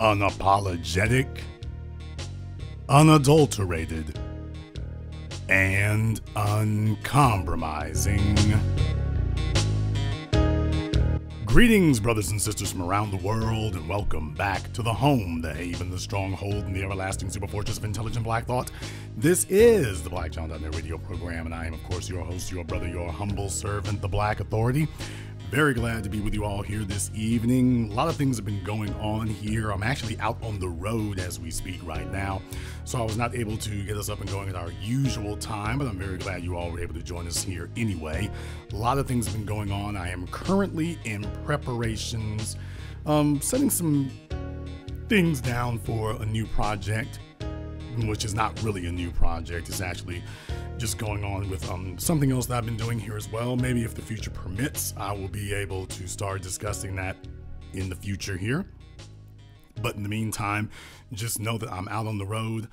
unapologetic, unadulterated, and uncompromising. Greetings, brothers and sisters from around the world, and welcome back to the home, the haven, the stronghold, and the everlasting superfortress of intelligent black thought. This is the BlackJohn.net radio program, and I am, of course, your host, your brother, your humble servant, the Black Authority. Very glad to be with you all here this evening. A lot of things have been going on here. I'm actually out on the road as we speak right now, so I was not able to get us up and going at our usual time, but I'm very glad you all were able to join us here anyway. A lot of things have been going on. I am currently in preparations, setting some things down for a new project, which is not really a new project. It's actually just going on with something else that I've been doing here as well. Maybe if the future permits, I will be able to start discussing that in the future here. But in the meantime, just know that I'm out on the road.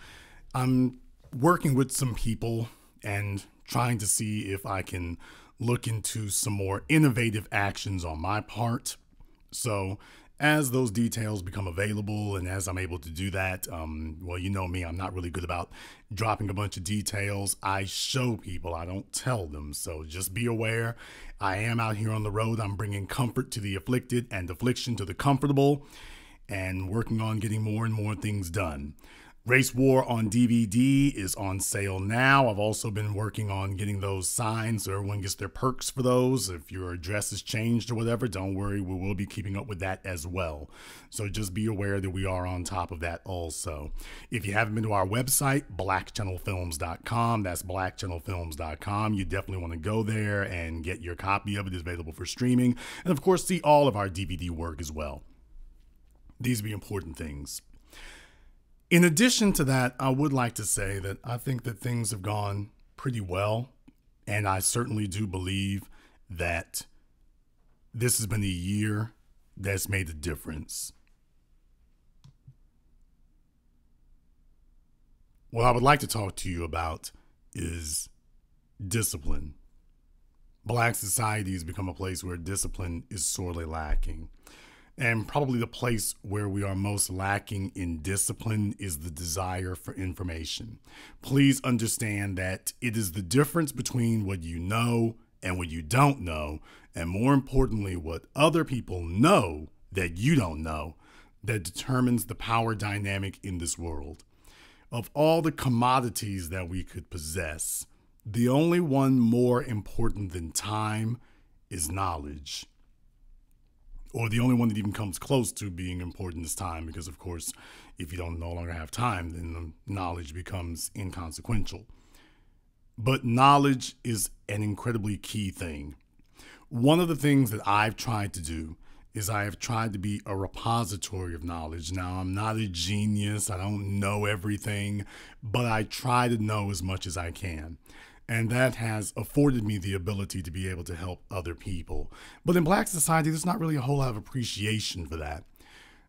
I'm working with some people and trying to see if I can look into some more innovative actions on my part. So as those details become available and as I'm able to do that, well, you know me, I'm not really good about dropping a bunch of details. I show people, I don't tell them. So just be aware, I am out here on the road. I'm bringing comfort to the afflicted and affliction to the comfortable, and working on getting more and more things done. Race War on DVD is on sale now. I've also been working on getting those signed so everyone gets their perks for those. If your address has changed or whatever, don't worry, we will be keeping up with that as well. So just be aware that we are on top of that also. If you haven't been to our website, blackchannelfilms.com, that's blackchannelfilms.com, you definitely want to go there and get your copy of it. It's available for streaming. And of course, see all of our DVD work as well. These are the important things. In addition to that, I would like to say that I think that things have gone pretty well, and I certainly do believe that this has been a year that's made a difference. What I would like to talk to you about is discipline. Black society has become a place where discipline is sorely lacking. And probably the place where we are most lacking in discipline is the desire for information. Please understand that it is the difference between what you know and what you don't know, and more importantly, what other people know that you don't know, that determines the power dynamic in this world. Of all the commodities that we could possess, the only one more important than time is knowledge. Or the only one that even comes close to being important is time, because of course, if you don't no longer have time, then the knowledge becomes inconsequential. But knowledge is an incredibly key thing. One of the things that I've tried to do is I have tried to be a repository of knowledge. Now, I'm not a genius. I don't know everything, but I try to know as much as I can. And that has afforded me the ability to be able to help other people. But in Black society, there's not really a whole lot of appreciation for that.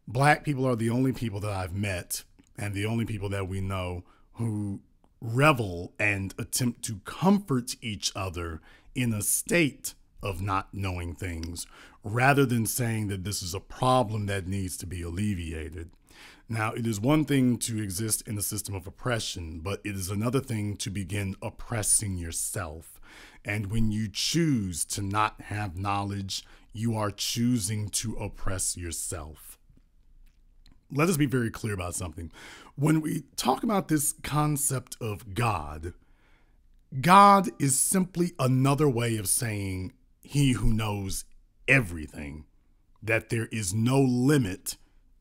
Black people are the only people that I've met and the only people that we know who revel and attempt to comfort each other in a state of not knowing things, rather than saying that this is a problem that needs to be alleviated. Now, it is one thing to exist in a system of oppression, but it is another thing to begin oppressing yourself. And when you choose to not have knowledge, you are choosing to oppress yourself. Let us be very clear about something. When we talk about this concept of God, God is simply another way of saying he who knows everything, that there is no limit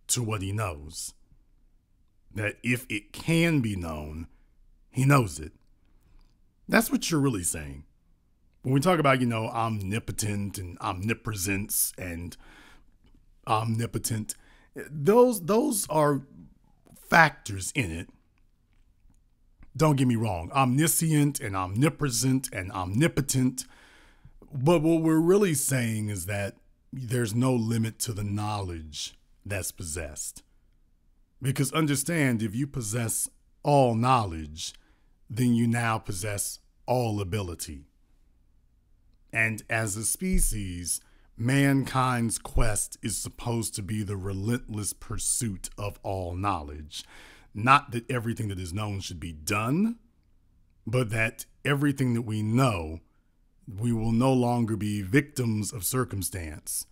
to what he knows. That if it can be known, he knows it. That's what you're really saying. When we talk about, omnipotent and omnipresence and omnipotent, those are factors in it. Don't get me wrong, omniscient and omnipresent and omnipotent. But what we're really saying is that there's no limit to the knowledge that's possessed. Because understand, if you possess all knowledge, then you now possess all ability. And as a species, Mankind's quest is supposed to be the relentless pursuit of all knowledge. Not that everything that is known should be done, but that everything that we know, we will no longer be victims of circumstance.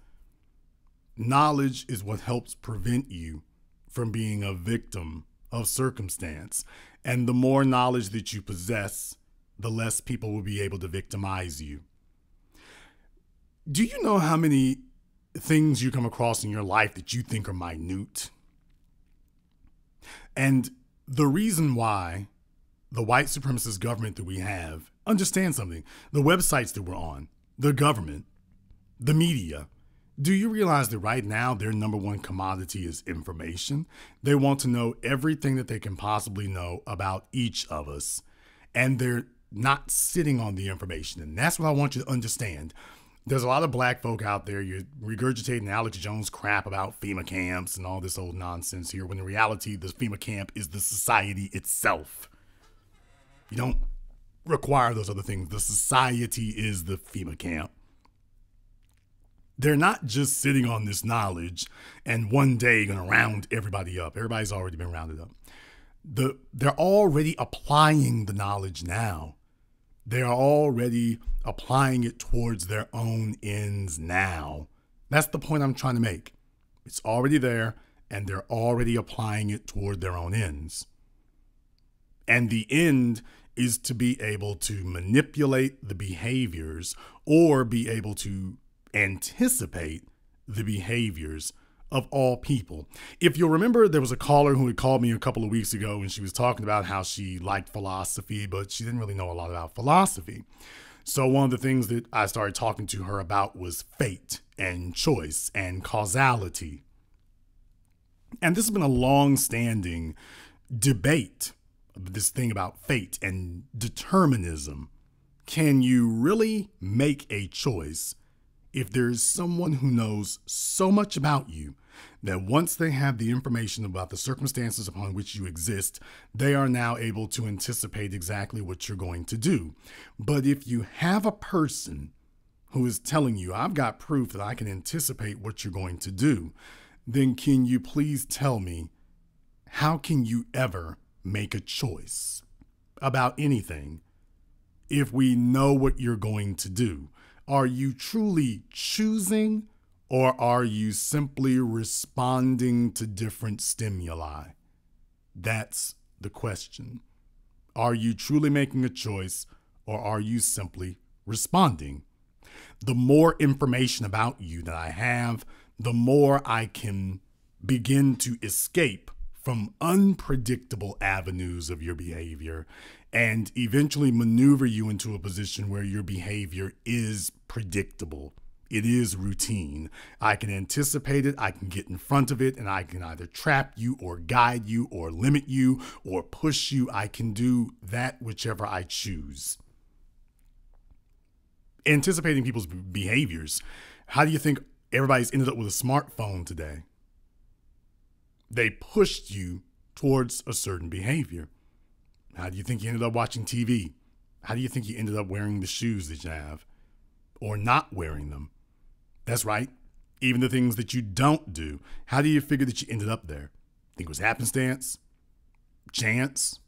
Knowledge is what helps prevent you from being a victim of circumstance. And the more knowledge that you possess, the less people will be able to victimize you. Do you know how many things you come across in your life that you think are minute? And the reason why the white supremacist government that we have, understand something, the websites that we're on, the government, the media, do you realize that right now their number one commodity is information? They want to know everything that they can possibly know about each of us. And they're not sitting on the information. And that's what I want you to understand. There's a lot of black folk out there, you're regurgitating Alex Jones crap about FEMA camps and all this old nonsense here, when in reality, the FEMA camp is the society itself. You don't require those other things. The society is the FEMA camp. They're not just sitting on this knowledge and one day going to round everybody up. Everybody's already been rounded up. They're already applying the knowledge now. They are already applying it towards their own ends now. That's the point I'm trying to make. It's already there, and they're already applying it toward their own ends. And the end is to be able to manipulate the behaviors or be able to anticipate the behaviors of all people. If you'll remember, there was a caller who had called me a couple of weeks ago and she was talking about how she liked philosophy, but she didn't really know a lot about philosophy. So one of the things that I started talking to her about was fate and choice and causality. And this has been a long-standing debate, this thing about fate and determinism. Can you really make a choice if there's someone who knows so much about you that once they have the information about the circumstances upon which you exist, they are now able to anticipate exactly what you're going to do? But if you have a person who is telling you, I've got proof that I can anticipate what you're going to do, then can you please tell me, how can you ever make a choice about anything if we know what you're going to do? Are you truly choosing, or are you simply responding to different stimuli? That's the question. Are you truly making a choice, or are you simply responding? The more information about you that I have, the more I can begin to escape from unpredictable avenues of your behavior and eventually maneuver you into a position where your behavior is predictable. It is routine. I can anticipate it, I can get in front of it, and I can either trap you or guide you or limit you or push you. I can do that whichever I choose. Anticipating people's behaviors. How do you think everybody's ended up with a smartphone today? They pushed you towards a certain behavior. How do you think you ended up watching TV? How do you think you ended up wearing the shoes that you have or not wearing them? That's right. Even the things that you don't do. How do you figure that you ended up there? Think it was happenstance? Chance?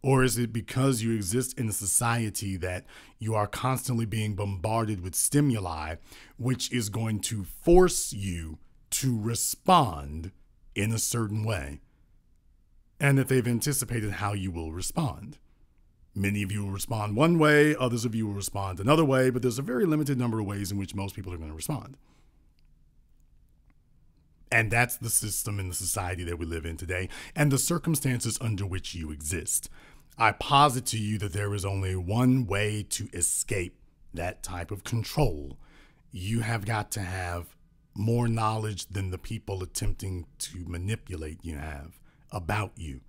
Or is it because you exist in a society that you are constantly being bombarded with stimuli, which is going to force you to respond in a certain way, and that they've anticipated how you will respond? Many of you will respond one way, others of you will respond another way, but there's a very limited number of ways in which most people are going to respond. And that's the system and the society that we live in today, and the circumstances under which you exist. I posit to you that there is only one way to escape that type of control. You have got to have more knowledge than the people attempting to manipulate you have about you.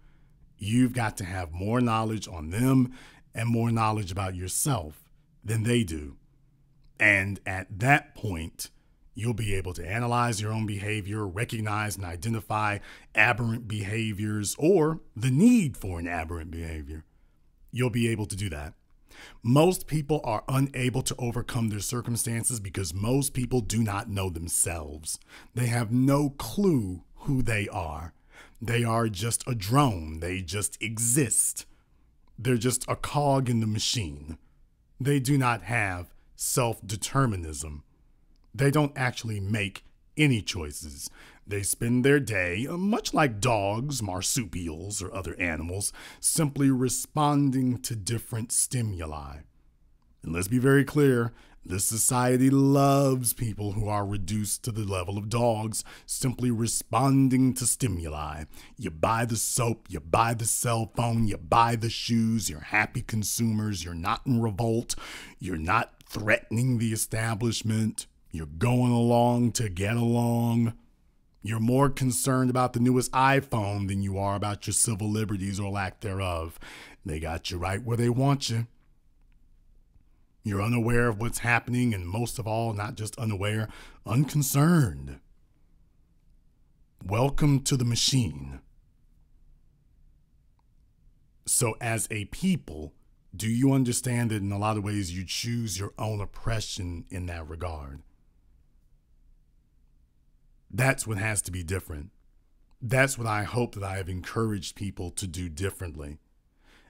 You've got to have more knowledge on them and more knowledge about yourself than they do. And at that point, you'll be able to analyze your own behavior, recognize and identify aberrant behaviors or the need for an aberrant behavior. You'll be able to do that. Most people are unable to overcome their circumstances because most people do not know themselves. They have no clue who they are. They are just a drone. They just exist. They're just a cog in the machine. They do not have self-determinism. They don't actually make any choices. They spend their day, much like dogs, marsupials, or other animals, simply responding to different stimuli. And let's be very clear, this society loves people who are reduced to the level of dogs, simply responding to stimuli. You buy the soap, you buy the cell phone, you buy the shoes, you're happy consumers, you're not in revolt, you're not threatening the establishment, you're going along to get along. You're more concerned about the newest iPhone than you are about your civil liberties or lack thereof. They got you right where they want you. You're unaware of what's happening, and most of all, not just unaware, unconcerned. Welcome to the machine. So as a people, do you understand that in a lot of ways you choose your own oppression in that regard? That's what has to be different. That's what I hope that I have encouraged people to do differently.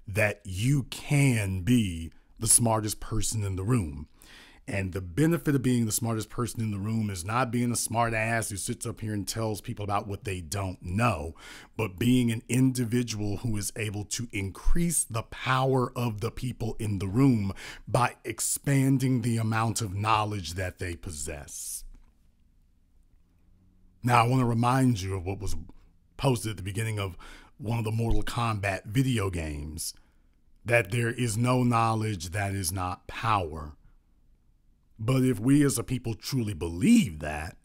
That you can be the smartest person in the room. And the benefit of being the smartest person in the room is not being a smart ass who sits up here and tells people about what they don't know, but being an individual who is able to increase the power of the people in the room by expanding the amount of knowledge that they possess. Now, I want to remind you of what was posted at the beginning of one of the Mortal Kombat video games, that there is no knowledge that is not power. But if we as a people truly believe that,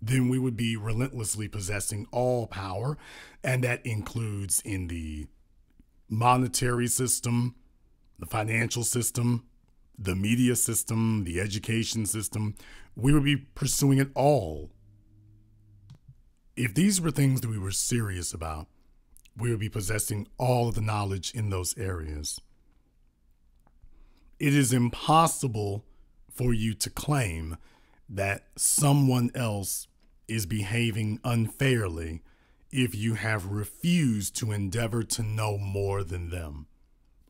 then we would be relentlessly possessing all power, and that includes in the monetary system, the financial system, the media system, the education system. We would be pursuing it all. If these were things that we were serious about, we would be possessing all of the knowledge in those areas. It is impossible for you to claim that someone else is behaving unfairly if you have refused to endeavor to know more than them.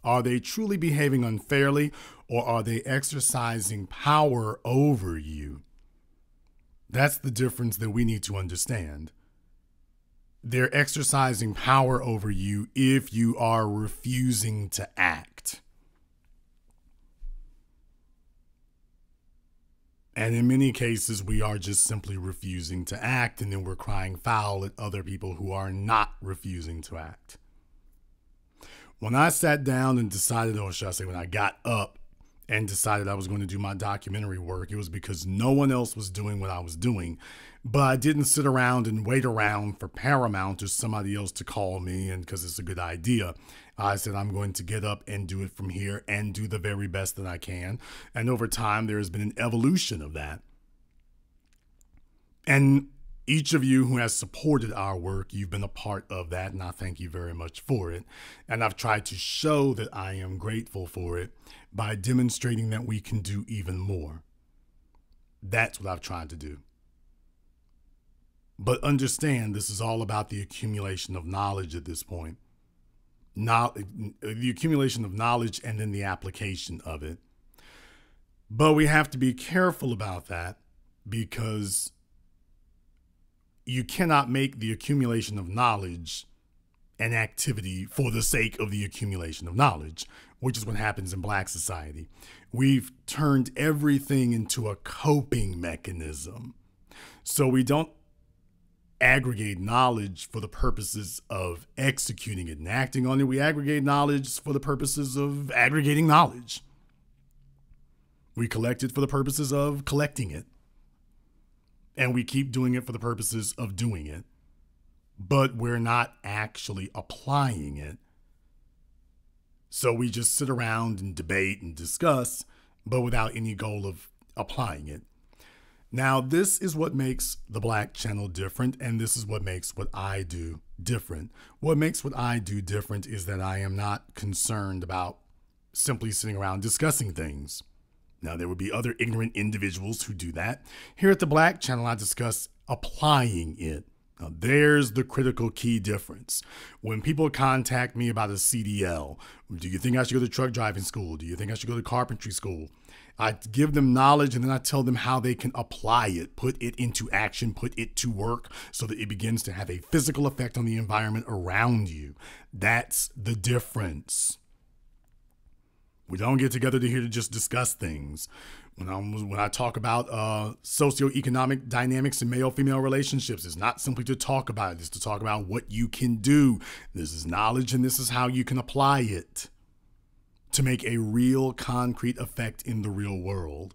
Are they truly behaving unfairly, or are they exercising power over you? That's the difference that we need to understand. They're exercising power over you if you are refusing to act. And in many cases, we are just simply refusing to act, and then we're crying foul at other people who are not refusing to act. When I sat down and decided, or should I say when I got up and decided I was going to do my documentary work, it was because no one else was doing what I was doing. But I didn't sit around and wait around for Paramount or somebody else to call me, and because it's a good idea. I said I'm going to get up and do it from here and do the very best that I can. And over time, there has been an evolution of that. And each of you who has supported our work, you've been a part of that, and I thank you very much for it. And I've tried to show that I am grateful for it by demonstrating that we can do even more. That's what I've tried to do. But understand, this is all about the accumulation of knowledge at this point. The accumulation of knowledge and then the application of it. But we have to be careful about that, because you cannot make the accumulation of knowledge an activity for the sake of the accumulation of knowledge, which is what happens in Black society. We've turned everything into a coping mechanism. So we don't aggregate knowledge for the purposes of executing it and acting on it. We aggregate knowledge for the purposes of aggregating knowledge. We collect it for the purposes of collecting it. And we keep doing it for the purposes of doing it. But we're not actually applying it. So we just sit around and debate and discuss, but without any goal of applying it. Now, this is what makes the Black channel different, and this is what makes what I do different. What makes what I do different is that I am not concerned about simply sitting around discussing things. Now, there would be other ignorant individuals who do that. Here at the Black Channel, I discuss applying it. Now, there's the critical key difference. When people contact me about a CDL, do you think I should go to truck driving school? Do you think I should go to carpentry school? I give them knowledge and then I tell them how they can apply it, put it into action, put it to work so that it begins to have a physical effect on the environment around you. That's the difference. We don't get together to here to just discuss things. When I talk about socioeconomic dynamics in male-female relationships, it's not simply to talk about it. It's to talk about what you can do. This is knowledge and this is how you can apply it to make a real concrete effect in the real world.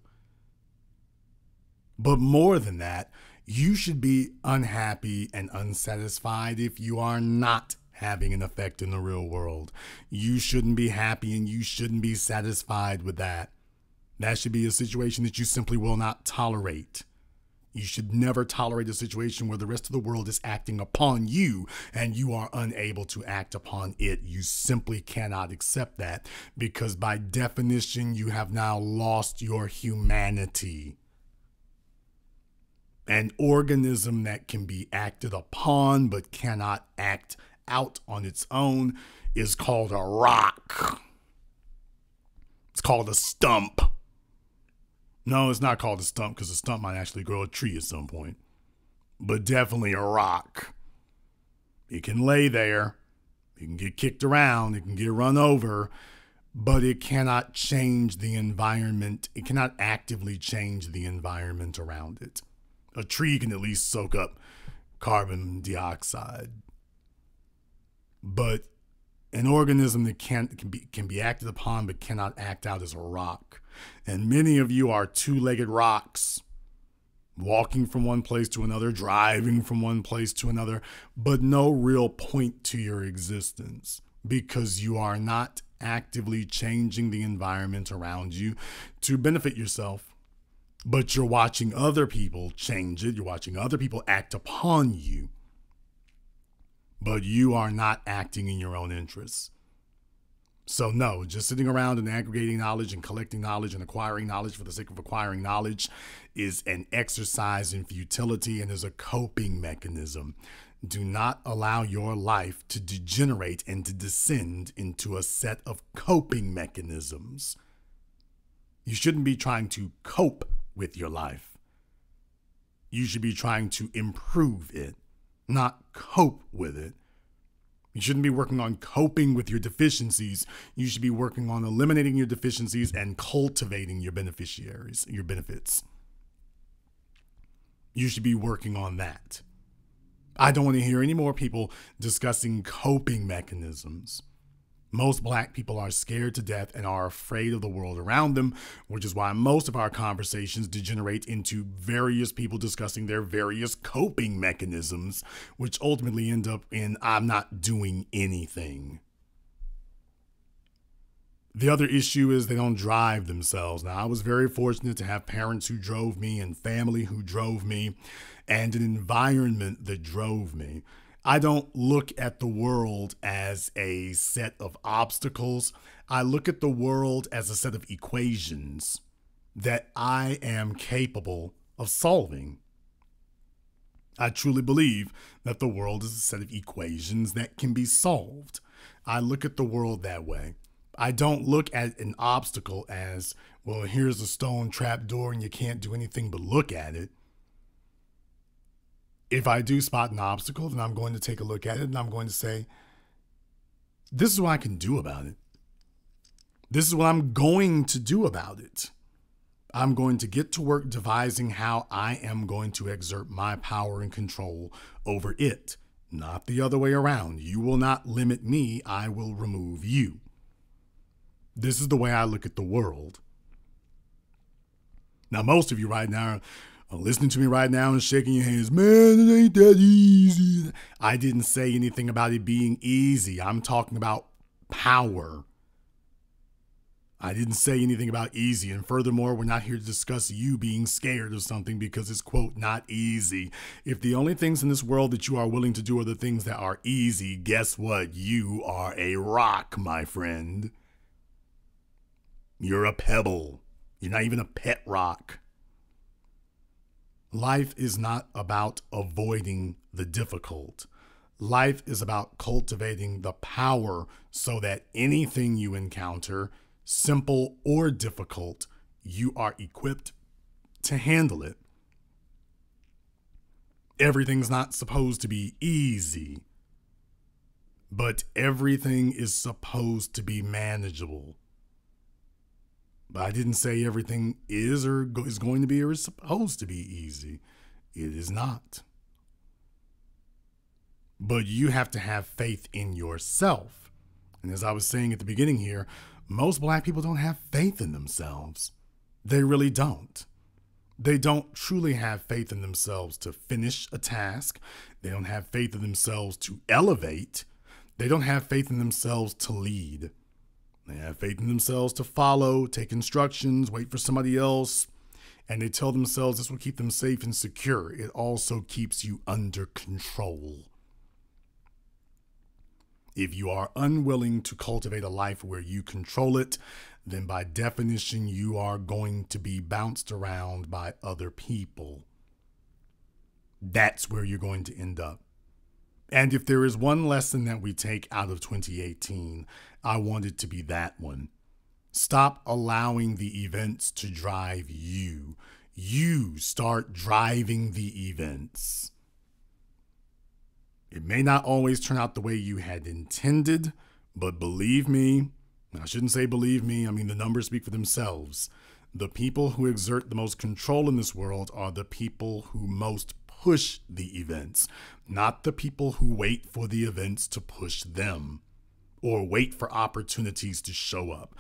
But more than that, you should be unhappy and unsatisfied if you are not having an effect in the real world. You shouldn't be happy and you shouldn't be satisfied with that. That should be a situation that you simply will not tolerate. You should never tolerate a situation where the rest of the world is acting upon you and you are unable to act upon it. You simply cannot accept that because by definition, you have now lost your humanity. An organism that can be acted upon but cannot act out on its own is called a rock. It's called a stump. No, it's not called a stump because a stump might actually grow a tree at some point. But definitely a rock. It can lay there. It can get kicked around. It can get run over. But it cannot change the environment. It cannot actively change the environment around it. A tree can at least soak up carbon dioxide. But an organism that can be acted upon but cannot act out is a rock. And many of you are two-legged rocks, walking from one place to another, driving from one place to another, but no real point to your existence because you are not actively changing the environment around you to benefit yourself. But you're watching other people change it. You're watching other people act upon you. But you are not acting in your own interests. So no, just sitting around and aggregating knowledge and collecting knowledge and acquiring knowledge for the sake of acquiring knowledge is an exercise in futility and is a coping mechanism. Do not allow your life to degenerate and to descend into a set of coping mechanisms. You shouldn't be trying to cope with your life. You should be trying to improve it, not cope with it. You shouldn't be working on coping with your deficiencies. You should be working on eliminating your deficiencies and cultivating your beneficiaries, your benefits. You should be working on that. I don't want to hear any more people discussing coping mechanisms. Most Black people are scared to death and are afraid of the world around them, which is why most of our conversations degenerate into various people discussing their various coping mechanisms, which ultimately end up in I'm not doing anything. The other issue is they don't drive themselves. Now, I was very fortunate to have parents who drove me and family who drove me and an environment that drove me. I don't look at the world as a set of obstacles. I look at the world as a set of equations that I am capable of solving. I truly believe that the world is a set of equations that can be solved. I look at the world that way. I don't look at an obstacle as, well, here's a stone trap door and you can't do anything but look at it. If I do spot an obstacle, then I'm going to take a look at it and I'm going to say, this is what I can do about it. This is what I'm going to do about it. I'm going to get to work devising how I am going to exert my power and control over it, not the other way around. You will not limit me. I will remove you. This is the way I look at the world. Now, most of you right now are listening to me right now and shaking your hands. Man, it ain't that easy. I didn't say anything about it being easy. I'm talking about power. I didn't say anything about easy. And furthermore, we're not here to discuss you being scared of something because it's, quote, not easy. If the only things in this world that you are willing to do are the things that are easy, guess what? You are a rock, my friend. You're a pebble. You're not even a pet rock. Life is not about avoiding the difficult. Life is about cultivating the power so that anything you encounter, simple or difficult, you are equipped to handle it. Everything's not supposed to be easy, but everything is supposed to be manageable. But I didn't say everything is or is going to be or is supposed to be easy. It is not. But you have to have faith in yourself. And as I was saying at the beginning here, most black people don't have faith in themselves. They really don't. They don't truly have faith in themselves to finish a task. They don't have faith in themselves to elevate. They don't have faith in themselves to lead. They have faith in themselves to follow, take instructions, wait for somebody else, and they tell themselves this will keep them safe and secure. It also keeps you under control. If you are unwilling to cultivate a life where you control it, then by definition, you are going to be bounced around by other people. That's where you're going to end up. And if there is one lesson that we take out of 2018, I want it to be that one. Stop allowing the events to drive you. You start driving the events. It may not always turn out the way you had intended, but believe me, I shouldn't say believe me, I mean the numbers speak for themselves. The people who exert the most control in this world are the people who most push the events, not the people who wait for the events to push them or wait for opportunities to show up.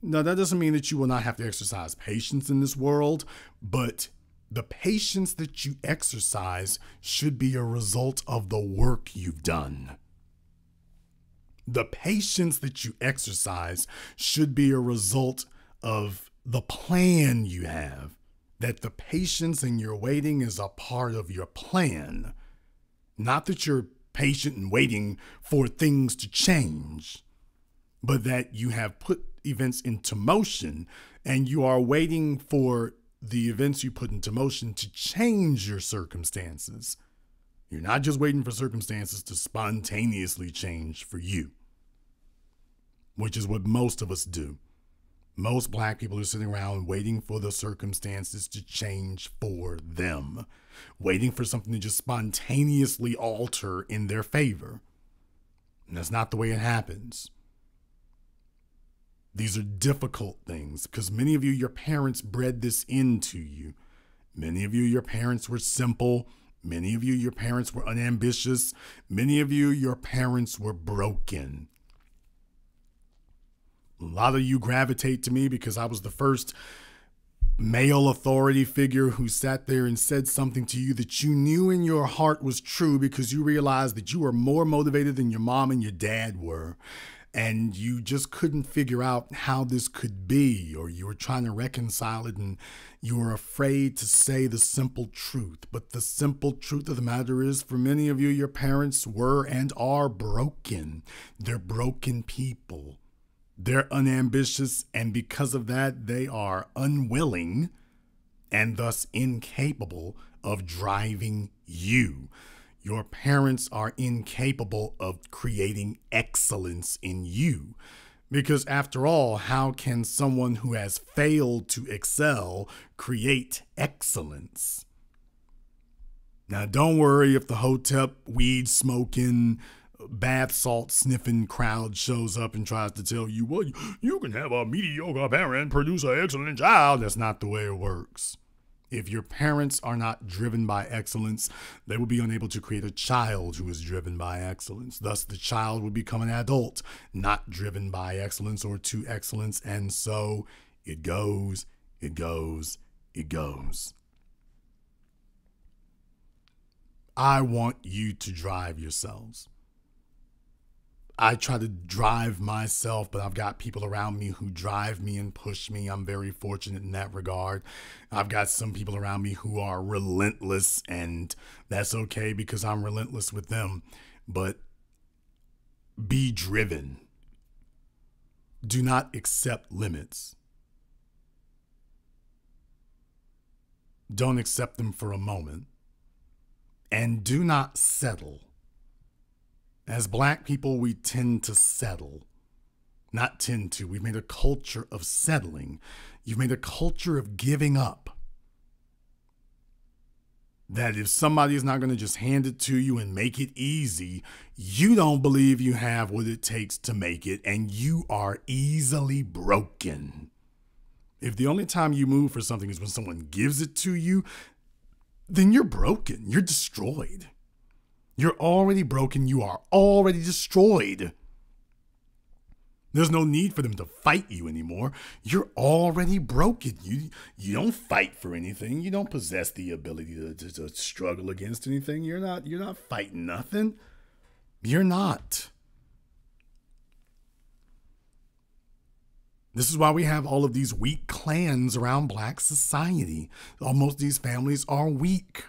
Now, that doesn't mean that you will not have to exercise patience in this world, but the patience that you exercise should be a result of the work you've done. The patience that you exercise should be a result of the plan you have. That the patience and your waiting is a part of your plan. Not that you're patient and waiting for things to change, but that you have put events into motion and you are waiting for the events you put into motion to change your circumstances. You're not just waiting for circumstances to spontaneously change for you, which is what most of us do. Most black people are sitting around waiting for the circumstances to change for them, waiting for something to just spontaneously alter in their favor. And that's not the way it happens. These are difficult things because many of you, your parents bred this into you. Many of you, your parents were simple. Many of you, your parents were unambitious. Many of you, your parents were broken. A lot of you gravitate to me because I was the first male authority figure who sat there and said something to you that you knew in your heart was true because you realized that you were more motivated than your mom and your dad were. And you just couldn't figure out how this could be, or you were trying to reconcile it and you were afraid to say the simple truth. But the simple truth of the matter is, for many of you, your parents were and are broken. They're broken people. They're unambitious, and because of that, they are unwilling and thus incapable of driving you. Your parents are incapable of creating excellence in you. Because after all, how can someone who has failed to excel create excellence? Now, don't worry if the Hotep weed smoking, bath salt sniffing crowd shows up and tries to tell you, well, you can have a mediocre parent produce an excellent child. That's not the way it works. If your parents are not driven by excellence, they will be unable to create a child who is driven by excellence. Thus, the child will become an adult, not driven by excellence or to excellence. And so it goes, it goes, it goes. I want you to drive yourselves. I try to drive myself, but I've got people around me who drive me and push me. I'm very fortunate in that regard. I've got some people around me who are relentless, and that's okay because I'm relentless with them. But be driven. Do not accept limits. Don't accept them for a moment. And do not settle. As black people, we tend to settle. Not tend to. We've made a culture of settling. You've made a culture of giving up. That if somebody is not going to just hand it to you and make it easy, you don't believe you have what it takes to make it, and you are easily broken. If the only time you move for something is when someone gives it to you, then you're broken. You're destroyed. You're already broken. You are already destroyed. There's no need for them to fight you anymore. You're already broken. You don't fight for anything. You don't possess the ability to struggle against anything. You're not fighting nothing. You're not. This is why we have all of these weak clans around black society. Almost these families are weak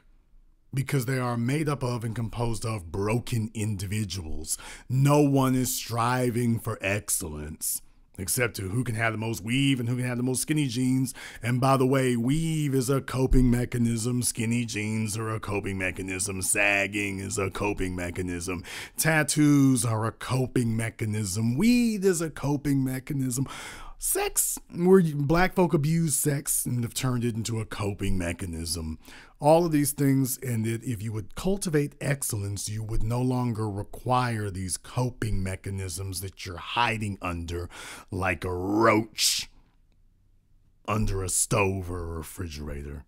because they are made up of and composed of broken individuals. No one is striving for excellence except to who can have the most weave and who can have the most skinny jeans. And by the way, weave is a coping mechanism. Skinny jeans are a coping mechanism. Sagging is a coping mechanism. Tattoos are a coping mechanism. Weed is a coping mechanism. Sex, where black folk abuse sex and have turned it into a coping mechanism. All of these things, and that if you would cultivate excellence, you would no longer require these coping mechanisms that you're hiding under like a roach under a stove or a refrigerator.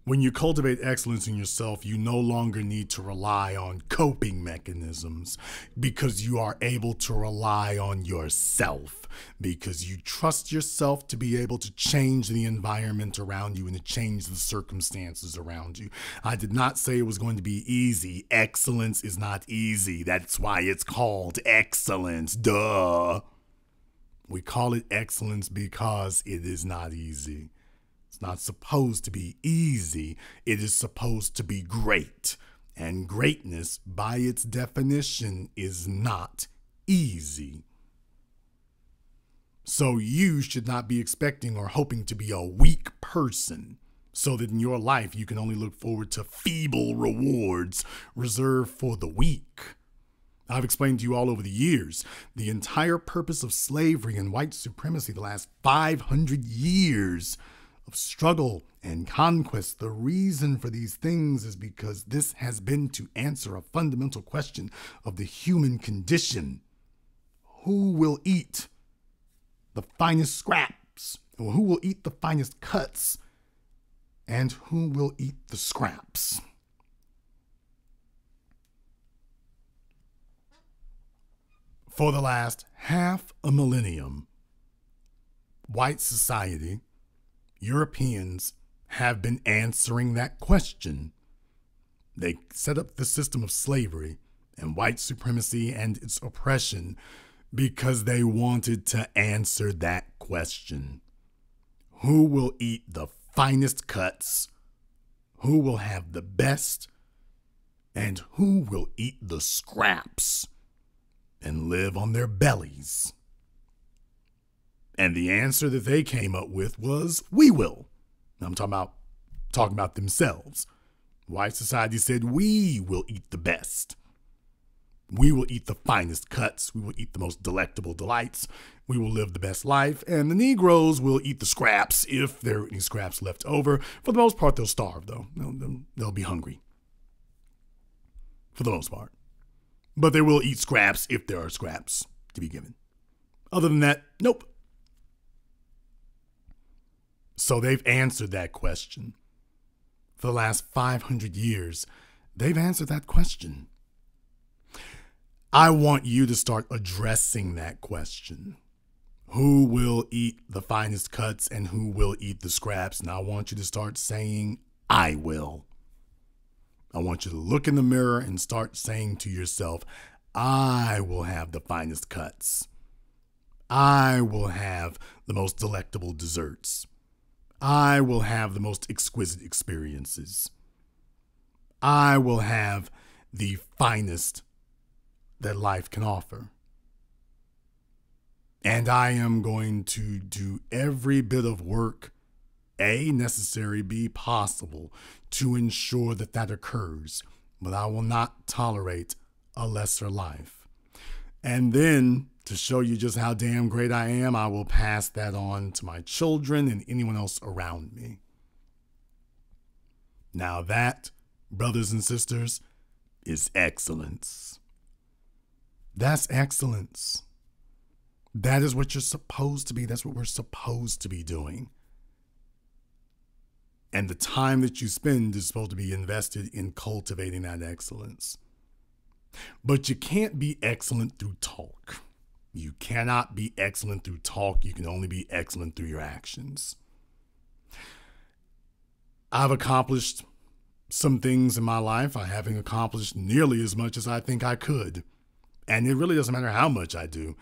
When you cultivate excellence in yourself, you no longer need to rely on coping mechanisms because you are able to rely on yourself, because you trust yourself to be able to change the environment around you and to change the circumstances around you. I did not say it was going to be easy. Excellence is not easy. That's why it's called excellence. Duh. We call it excellence because it is not easy. It's not supposed to be easy. It is supposed to be great. And greatness, by its definition, is not easy. So you should not be expecting or hoping to be a weak person so that in your life you can only look forward to feeble rewards reserved for the weak. I've explained to you all over the years, the entire purpose of slavery and white supremacy the last 500 years of struggle and conquest. The reason for these things is because this has been to answer a fundamental question of the human condition. Who will eat the finest scraps? Or who will eat the finest cuts? And who will eat the scraps? For the last half a millennium, white society, Europeans, have been answering that question. They set up the system of slavery and white supremacy and its oppression because they wanted to answer that question. Who will eat the finest cuts? Who will have the best? And who will eat the scraps and live on their bellies? And the answer that they came up with was, we will. I'm talking about themselves. White society said, we will eat the best. We will eat the finest cuts. We will eat the most delectable delights. We will live the best life. And the Negroes will eat the scraps if there are any scraps left over. For the most part, they'll starve, though. They'll be hungry. For the most part. But they will eat scraps if there are scraps to be given. Other than that, nope. So they've answered that question. For the last 500 years, they've answered that question. I want you to start addressing that question. Who will eat the finest cuts and who will eat the scraps? And I want you to start saying, I will. I want you to look in the mirror and start saying to yourself, I will have the finest cuts. I will have the most delectable desserts. I will have the most exquisite experiences. I will have the finest that life can offer. And I am going to do every bit of work, A, necessary, B, possible to ensure that that occurs. But I will not tolerate a lesser life. And then, to show you just how damn great I am, I will pass that on to my children and anyone else around me. Now that, brothers and sisters, is excellence. That's excellence. That is what you're supposed to be. That's what we're supposed to be doing. And the time that you spend is supposed to be invested in cultivating that excellence. But you can't be excellent through talk. You cannot be excellent through talk. You can only be excellent through your actions. I've accomplished some things in my life. I haven't accomplished nearly as much as I think I could. And it really doesn't matter how much I do.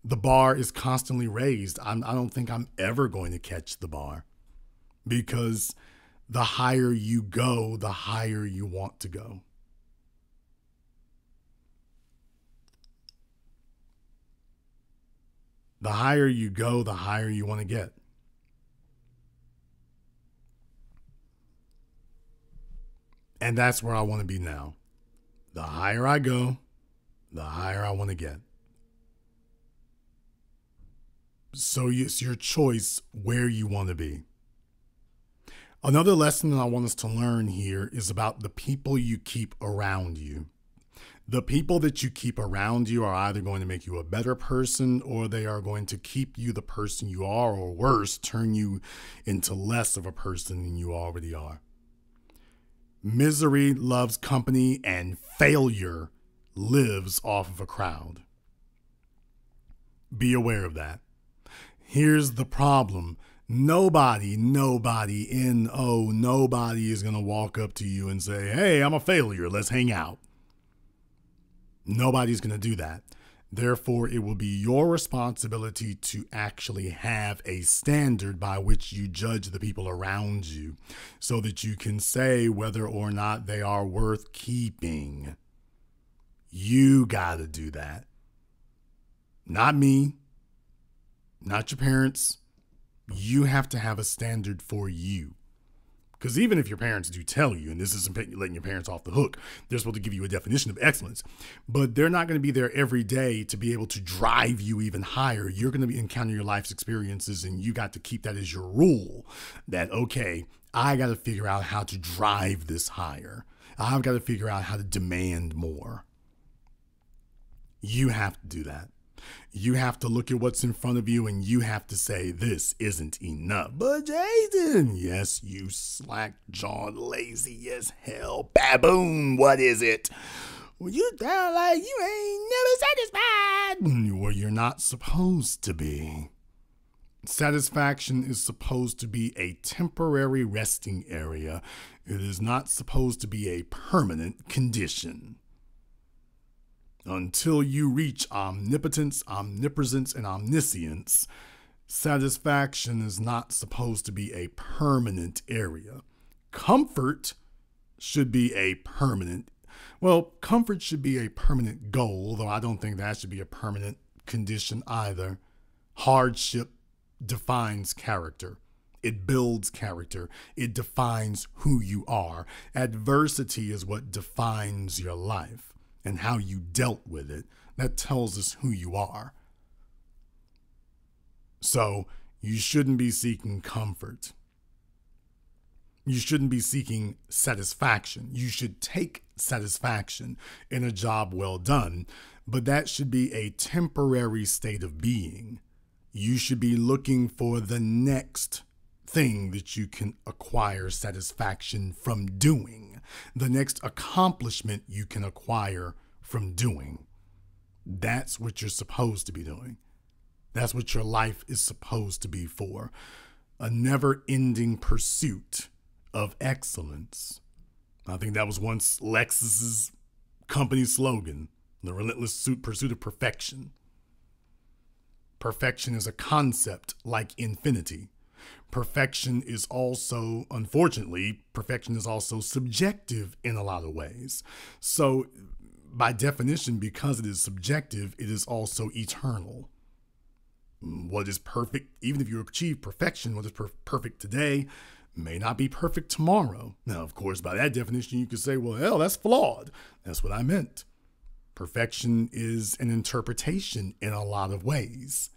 The bar is constantly raised. I don't think I'm ever going to catch the bar, because the higher you go, the higher you want to go. The higher you go, the higher you want to get. And that's where I want to be now. The higher I go, the higher I want to get. So it's your choice where you want to be. Another lesson that I want us to learn here is about the people you keep around you. The people that you keep around you are either going to make you a better person, or they are going to keep you the person you are, or worse, turn you into less of a person than you already are. Misery loves company, and failure lives off of a crowd. Be aware of that. Here's the problem. Nobody is going to walk up to you and say, hey, I'm a failure, let's hang out. Nobody's going to do that. Therefore, it will be your responsibility to actually have a standard by which you judge the people around you, so that you can say whether or not they are worth keeping. You got to do that. Not me. Not your parents. You have to have a standard for you. Because even if your parents do tell you, and this isn't letting your parents off the hook, they're supposed to give you a definition of excellence, but they're not going to be there every day to be able to drive you even higher. You're going to be encountering your life's experiences, and you got to keep that as your rule, that, okay, I got to figure out how to drive this higher. I've got to figure out how to demand more. You have to do that. You have to look at what's in front of you, and you have to say, this isn't enough. But Jason, yes, you slack-jawed, lazy as hell baboon, what is it? Well, you sound like you ain't never satisfied. Well, you're not supposed to be. Satisfaction is supposed to be a temporary resting area. It is not supposed to be a permanent condition. Until you reach omnipotence, omnipresence, and omniscience, satisfaction is not supposed to be a permanent area. Comfort should be a permanent, comfort should be a permanent goal, though I don't think that should be a permanent condition either. Hardship defines character. It builds character. It defines who you are. Adversity is what defines your life. And how you dealt with it, that tells us who you are. So you shouldn't be seeking comfort. You shouldn't be seeking satisfaction. You should take satisfaction in a job well done, but that should be a temporary state of being. You should be looking for the next thing that you can acquire satisfaction from doing, the next accomplishment you can acquire from doing. That's what you're supposed to be doing. That's what your life is supposed to be for. A never-ending pursuit of excellence. I think that was once Lexus's company slogan, the relentless pursuit of perfection. Perfection is a concept like infinity. Perfection is also, unfortunately, perfection is also subjective in a lot of ways. So, by definition, because it is subjective, it is also eternal. What is perfect, even if you achieve perfection, what is perfect today may not be perfect tomorrow. Now, of course, by that definition, you could say, well, hell, that's flawed. That's what I meant. Perfection is an interpretation in a lot of ways.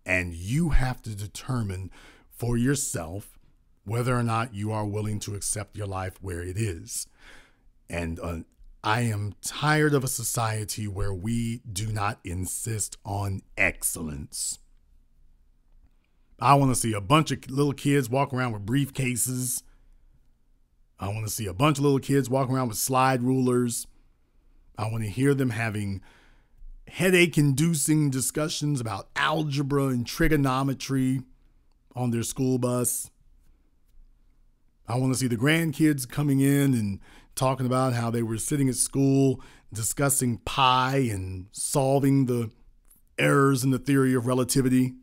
And you have to determine for yourself whether or not you are willing to accept your life where it is. And I am tired of a society where we do not insist on excellence. I want to see a bunch of little kids walk around with briefcases. I want to see a bunch of little kids walking around with slide rulers. I want to hear them having headache-inducing discussions about algebra and trigonometry on their school bus. I want to see the grandkids coming in and talking about how they were sitting at school discussing pi and solving the errors in the theory of relativity.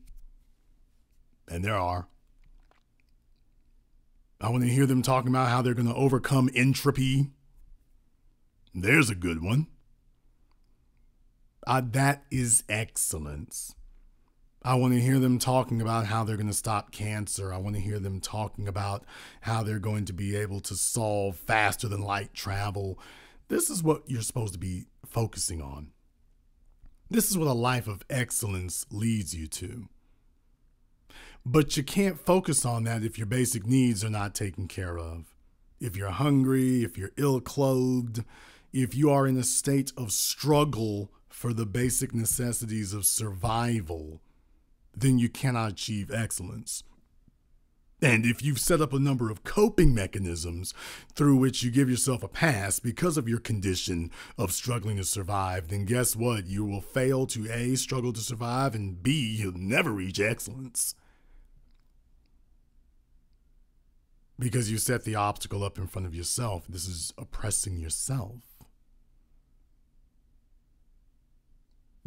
And there are. I want to hear them talking about how they're going to overcome entropy. There's a good one. That is excellence. I want to hear them talking about how they're going to stop cancer. I want to hear them talking about how they're going to be able to solve faster than light travel. This is what you're supposed to be focusing on. This is what a life of excellence leads you to. But you can't focus on that if your basic needs are not taken care of. If you're hungry, if you're ill-clothed, if you are in a state of struggle for the basic necessities of survival, then you cannot achieve excellence. And if you've set up a number of coping mechanisms through which you give yourself a pass because of your condition of struggling to survive, then guess what? You will fail to A, struggle to survive, and B, you'll never reach excellence. Because you set the obstacle up in front of yourself. This is oppressing yourself.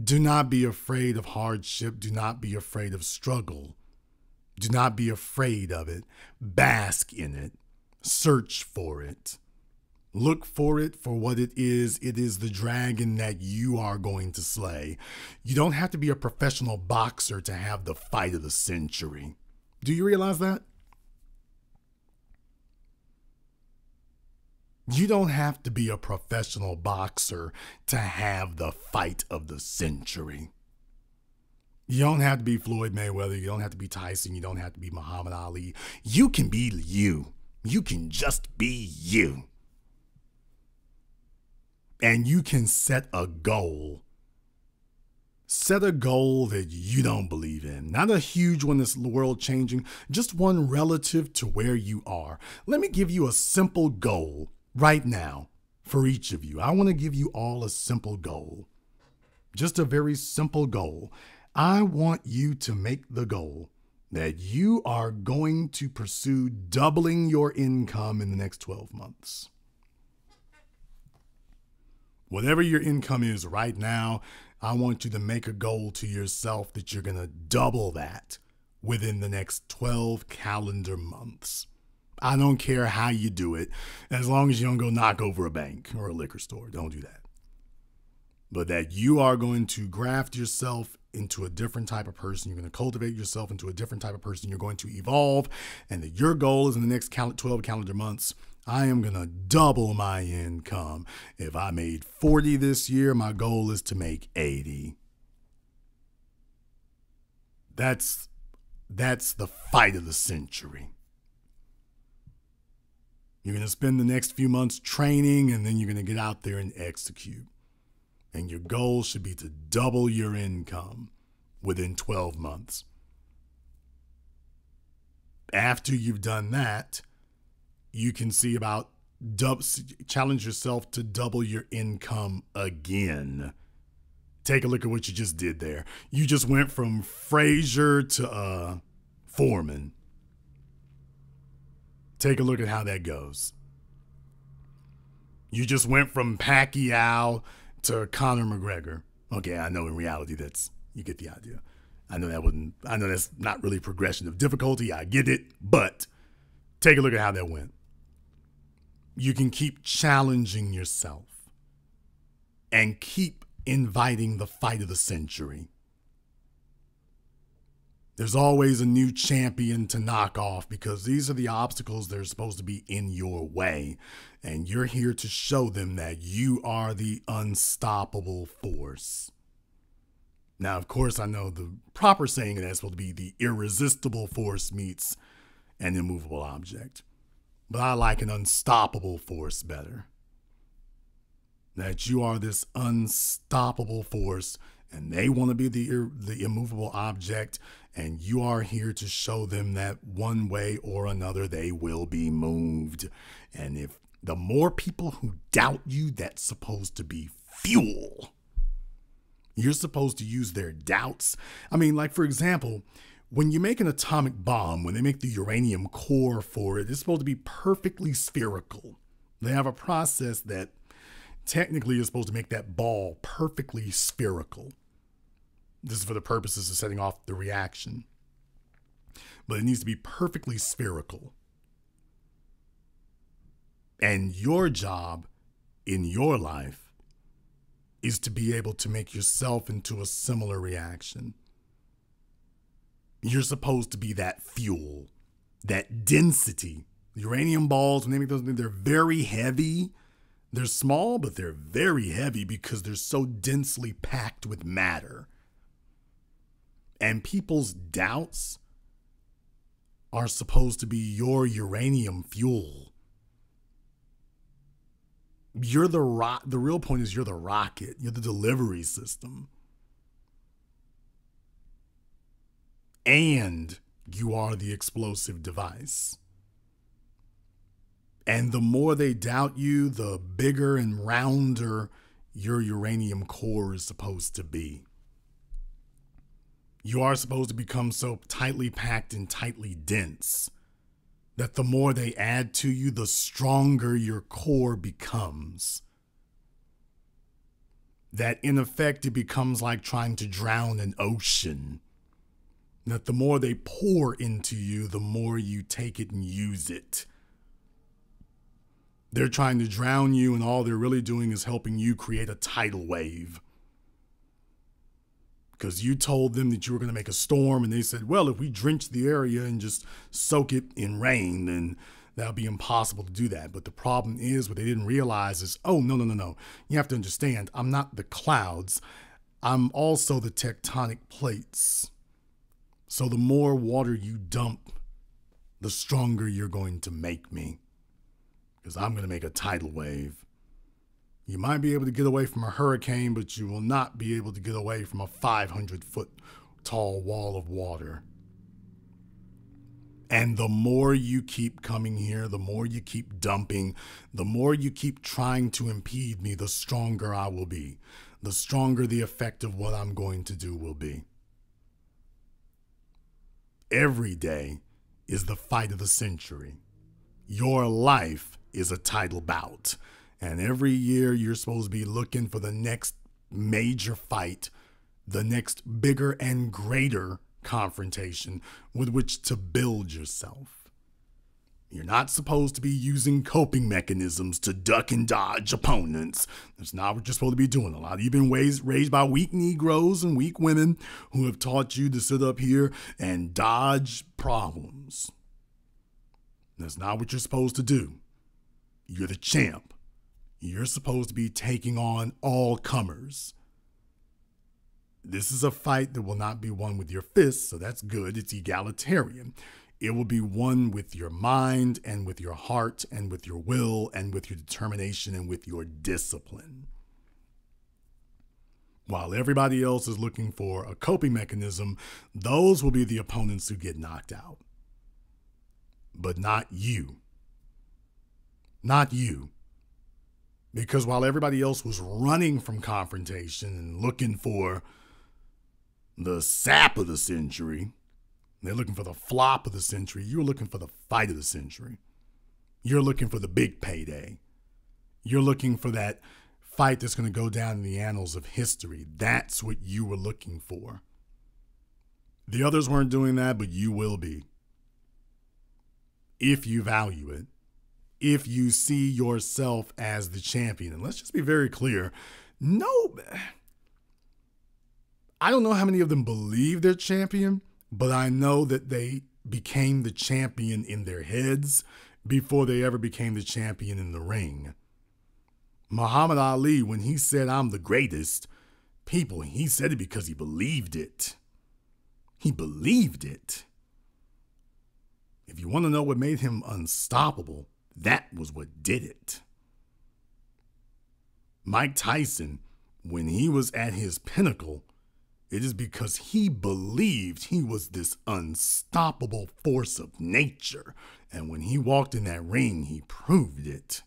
Do not be afraid of hardship. Do not be afraid of struggle. Do not be afraid of it. Bask in it. Search for it. Look for it for what it is. It is the dragon that you are going to slay. You don't have to be a professional boxer to have the fight of the century. Do you realize that? You don't have to be a professional boxer to have the fight of the century. You don't have to be Floyd Mayweather. You don't have to be Tyson. You don't have to be Muhammad Ali. You can be you. You can just be you. And you can set a goal. Set a goal that you don't believe in. Not a huge one that's world changing, just one relative to where you are. Let me give you a simple goal right now for each of you. I want to give you all a simple goal. Just a very simple goal. I want you to make the goal that you are going to pursue doubling your income in the next 12 months. Whatever your income is right now, I want you to make a goal to yourself that you're going to double that within the next 12 calendar months. I don't care how you do it, as long as you don't go knock over a bank or a liquor store. Don't do that. But that you are going to graft yourself into a different type of person. You're going to cultivate yourself into a different type of person. You're going to evolve, and that your goal is in the next 12 calendar months, I am going to double my income. If I made 40 this year, my goal is to make 80. That's the fight of the century. You're going to spend the next few months training, and then you're going to get out there and execute. And your goal should be to double your income within 12 months. After you've done that, you can see about challenge yourself to double your income again. Take a look at what you just did there. You just went from Frazier to Foreman. Take a look at how that goes. You just went from Pacquiao to Conor McGregor. Okay, I know in reality you get the idea. I know that's not really progression of difficulty. I get it, but take a look at how that went. You can keep challenging yourself and keep inviting the fight of the century. There's always a new champion to knock off because these are the obstacles that are supposed to be in your way. And you're here to show them that you are the unstoppable force. Now, of course, I know the proper saying of that is supposed to be the irresistible force meets an immovable object. But I like an unstoppable force better. That you are this unstoppable force and they want to be the immovable object, and you are here to show them that one way or another they will be moved. And if the more people who doubt you, that's supposed to be fuel. You're supposed to use their doubts. I mean, like, for example, when you make an atomic bomb, when they make the uranium core for it, it's supposed to be perfectly spherical. They have a process that technically is supposed to make that ball perfectly spherical. This is for the purposes of setting off the reaction. But it needs to be perfectly spherical. And your job in your life is to be able to make yourself into a similar reaction. You're supposed to be that fuel, that density. Uranium balls, when they make those, they're very heavy. They're small, but they're very heavy because they're so densely packed with matter. And people's doubts are supposed to be your uranium fuel. You're the real point is you're the rocket. You're the delivery system. And you are the explosive device. And the more they doubt you, the bigger and rounder your uranium core is supposed to be. You are supposed to become so tightly packed and tightly dense that the more they add to you, the stronger your core becomes. That in effect, it becomes like trying to drown an ocean. That the more they pour into you, the more you take it and use it. They're trying to drown you, and all they're really doing is helping you create a tidal wave. Because you told them that you were going to make a storm, and they said, well, if we drench the area and just soak it in rain, then that'll be impossible to do that. But the problem is, what they didn't realize is, oh, no. You have to understand, I'm not the clouds. I'm also the tectonic plates. So the more water you dump, the stronger you're going to make me. Because I'm going to make a tidal wave. You might be able to get away from a hurricane, but you will not be able to get away from a 500-foot tall wall of water. And the more you keep coming here, the more you keep dumping, the more you keep trying to impede me, the stronger I will be. The stronger the effect of what I'm going to do will be. Every day is the fight of the century. Your life is a tidal bout. And every year you're supposed to be looking for the next major fight, the next bigger and greater confrontation with which to build yourself. You're not supposed to be using coping mechanisms to duck and dodge opponents. That's not what you're supposed to be doing. A lot of you have been raised by weak Negroes and weak women who have taught you to sit up here and dodge problems. That's not what you're supposed to do. You're the champ. You're supposed to be taking on all comers. This is a fight that will not be won with your fists, so that's good. It's egalitarian. It will be won with your mind and with your heart and with your will and with your determination and with your discipline. While everybody else is looking for a coping mechanism, those will be the opponents who get knocked out. But not you. Not you. Because while everybody else was running from confrontation and looking for the sap of the century, they're looking for the flop of the century, you're looking for the fight of the century. You're looking for the big payday. You're looking for that fight that's going to go down in the annals of history. That's what you were looking for. The others weren't doing that, but you will be. If you value it. If you see yourself as the champion. And let's just be very clear. No, I don't know how many of them believe they're champion, but I know that they became the champion in their heads before they ever became the champion in the ring. Muhammad Ali, when he said, "I'm the greatest," he said it because he believed it. He believed it. If you want to know what made him unstoppable, that was what did it. Mike Tyson, when he was at his pinnacle, it is because he believed he was this unstoppable force of nature. And when he walked in that ring, he proved it.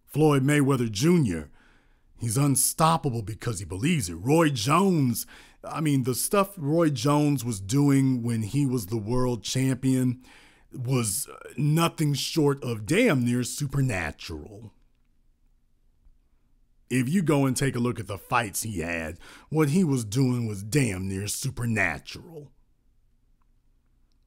Floyd Mayweather Jr., he's unstoppable because he believes it. Roy Jones, the stuff Roy Jones was doing when he was the world champion was nothing short of damn near supernatural. If you go and take a look at the fights he had, what he was doing was damn near supernatural.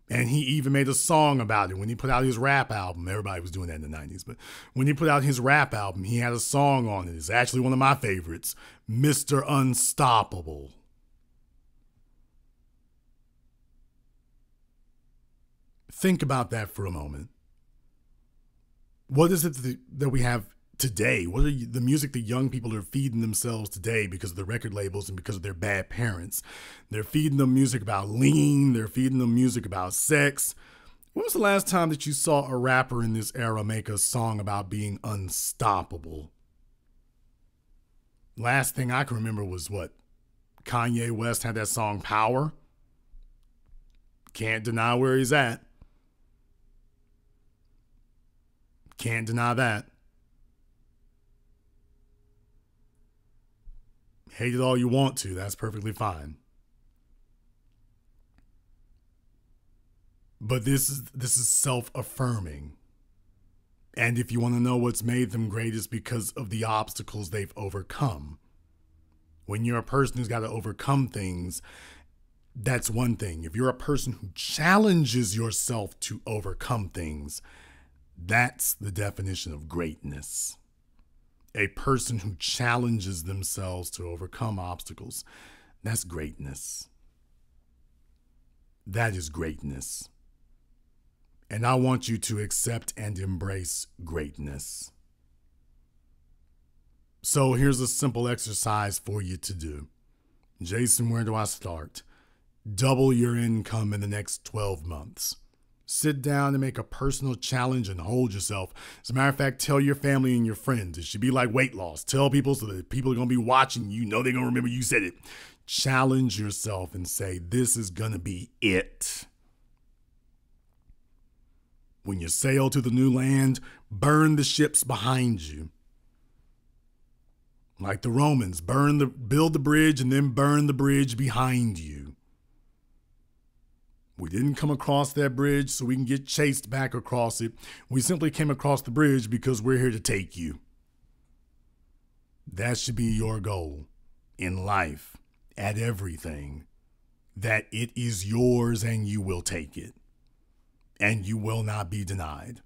And he even made a song about it when he put out his rap album. Everybody was doing that in the 90s. But when he put out his rap album, he had a song on it. It's actually one of my favorites, Mr. Unstoppable. Think about that for a moment. What is it that we have today? What are the music that young people are feeding themselves today because of the record labels and because of their bad parents? They're feeding them music about lean. They're feeding them music about sex. When was the last time that you saw a rapper in this era make a song about being unstoppable? Last thing I can remember was what? Kanye West had that song Power. Can't deny where he's at. Can't deny that. Hate it all you want to. That's perfectly fine. But this is self-affirming. And if you want to know what's made them great, is because of the obstacles they've overcome. When you're a person who's got to overcome things, that's one thing. If you're a person who challenges yourself to overcome things, that's the definition of greatness. A person who challenges themselves to overcome obstacles, that's greatness. That is greatness. And I want you to accept and embrace greatness. So here's a simple exercise for you to do. Jason, where do I start? Double your income in the next 12 months. Sit down and make a personal challenge and hold yourself. As a matter of fact, tell your family and your friends. It should be like weight loss. Tell people so that people are going to be watching. You know they're going to remember you said it. Challenge yourself and say, this is going to be it. When you sail to the new land, burn the ships behind you. Like the Romans, build the bridge and then burn the bridge behind you. We didn't come across that bridge so we can get chased back across it. We simply came across the bridge because we're here to take you. That should be your goal in life, at everything. That it is yours and you will take it. And you will not be denied.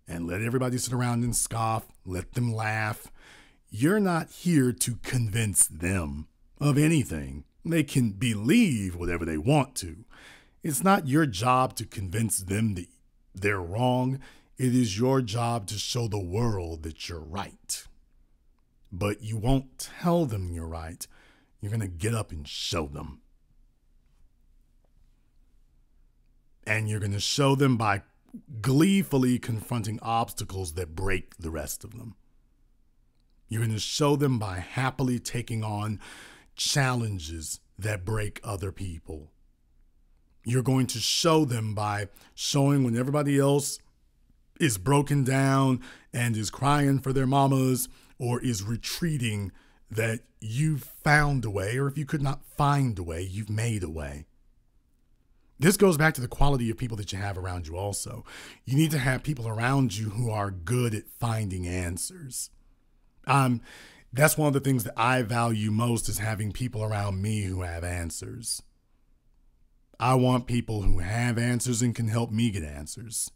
And let everybody sit around and scoff. Let them laugh. You're not here to convince them of anything. They can believe whatever they want to. It's not your job to convince them that they're wrong. It is your job to show the world that you're right. But you won't tell them you're right. You're going to get up and show them. And you're going to show them by gleefully confronting obstacles that break the rest of them. You're going to show them by happily taking on challenges that break other people. You're going to show them by showing when everybody else is broken down and is crying for their mamas or is retreating that you've found a way, or if you could not find a way, you've made a way. This goes back to the quality of people that you have around you also. You need to have people around you who are good at finding answers. That's one of the things that I value most, is having people around me who have answers. I want people who have answers and can help me get answers.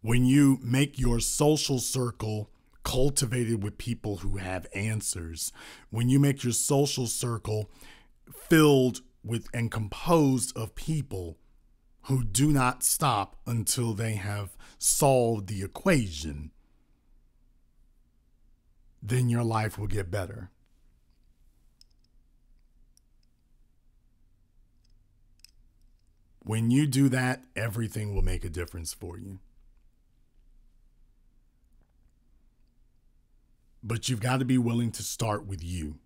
When you make your social circle cultivated with people who have answers, when you make your social circle filled with and composed of people who do not stop until they have solved the equation, then your life will get better. When you do that, everything will make a difference for you. But you've got to be willing to start with you,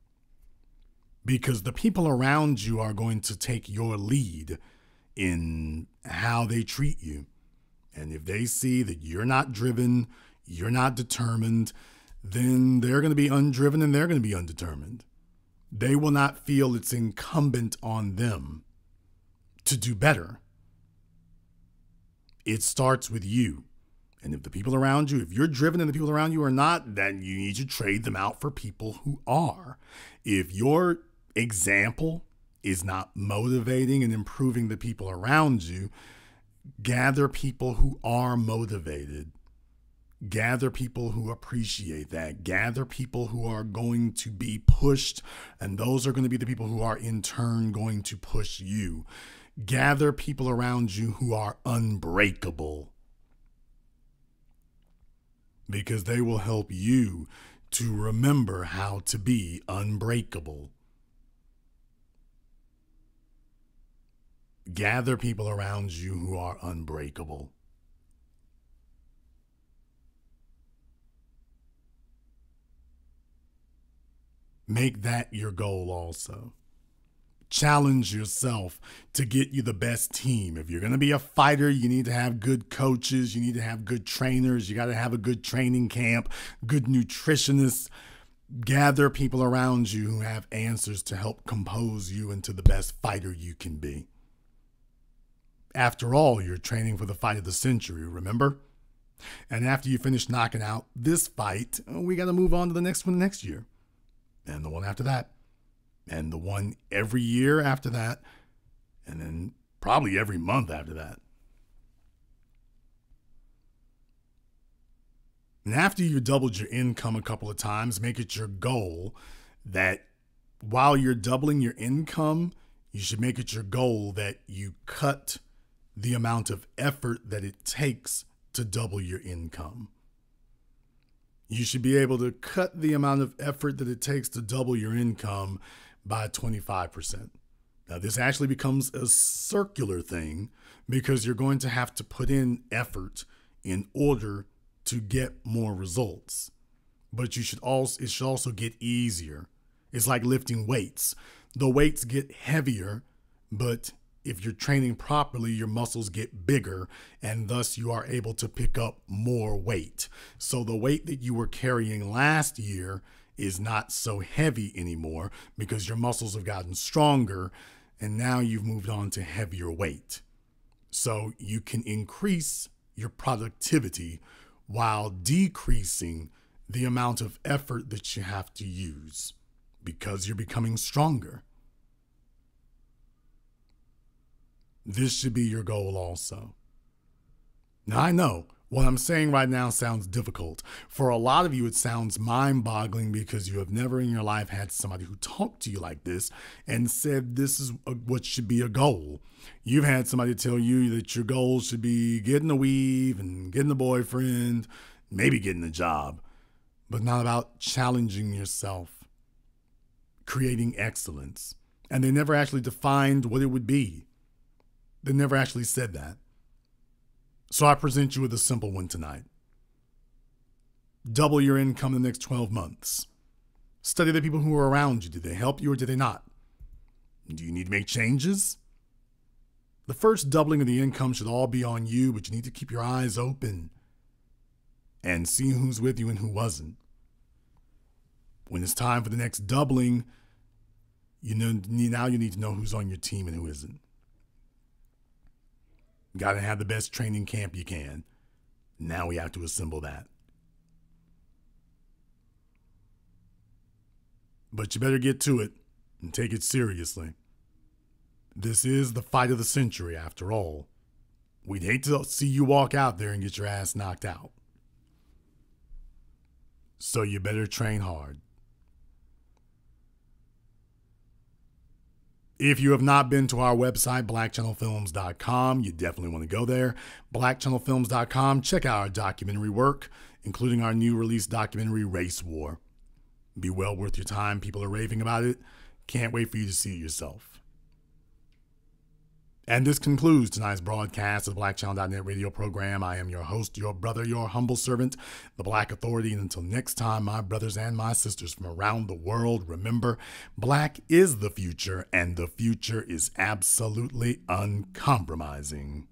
because the people around you are going to take your lead in how they treat you. And if they see that you're not driven, you're not determined, then they're going to be undriven and they're going to be undetermined. They will not feel it's incumbent on them to do better. It starts with you. And if the people around you, if you're driven and the people around you are not, then you need to trade them out for people who are. If your example is not motivating and improving the people around you, gather people who are motivated. Gather people who appreciate that. Gather people who are going to be pushed, and those are going to be the people who are in turn going to push you. Gather people around you who are unbreakable, because they will help you to remember how to be unbreakable. Gather people around you who are unbreakable. Make that your goal also. Challenge yourself to get you the best team. If you're going to be a fighter, you need to have good coaches. You need to have good trainers. You got to have a good training camp, good nutritionists. Gather people around you who have answers to help compose you into the best fighter you can be. After all, you're training for the fight of the century, remember? And after you finish knocking out this fight, we got to move on to the next one next year. And the one after that. And the one every year after that. And then probably every month after that. And after you've doubled your income a couple of times, make it your goal that while you're doubling your income, you should make it your goal that you cut the amount of effort that it takes to double your income. You should be able to cut the amount of effort that it takes to double your income by 25%. Now, this actually becomes a circular thing because you're going to have to put in effort in order to get more results. But it should also get easier. It's like lifting weights. The weights get heavier, but if you're training properly, your muscles get bigger, and thus you are able to pick up more weight. So the weight that you were carrying last year is not so heavy anymore because your muscles have gotten stronger, and now you've moved on to heavier weight. So you can increase your productivity while decreasing the amount of effort that you have to use because you're becoming stronger. This should be your goal also. Now, I know what I'm saying right now sounds difficult. For a lot of you, it sounds mind-boggling because you have never in your life had somebody who talked to you like this and said this is what should be a goal. You've had somebody tell you that your goal should be getting a weave and getting a boyfriend, maybe getting a job, but not about challenging yourself, creating excellence. And they never actually defined what it would be. They never actually said that. So I present you with a simple one tonight. Double your income in the next 12 months. Study the people who are around you. Did they help you or did they not? Do you need to make changes? The first doubling of the income should all be on you, but you need to keep your eyes open and see who's with you and who wasn't. When it's time for the next doubling, now you need to know who's on your team and who isn't. Got to have the best training camp you can. Now we have to assemble that. But you better get to it and take it seriously. This is the fight of the century, after all. We'd hate to see you walk out there and get your ass knocked out. So you better train hard. If you have not been to our website, blackchannelfilms.com, you definitely want to go there. Blackchannelfilms.com, check out our documentary work, including our new release documentary, Race War. Be well worth your time. People are raving about it. Can't wait for you to see it yourself. And this concludes tonight's broadcast of the BlackChannel.net radio program. I am your host, your brother, your humble servant, the Black Authority. And until next time, my brothers and my sisters from around the world, remember, Black is the future, and the future is absolutely uncompromising.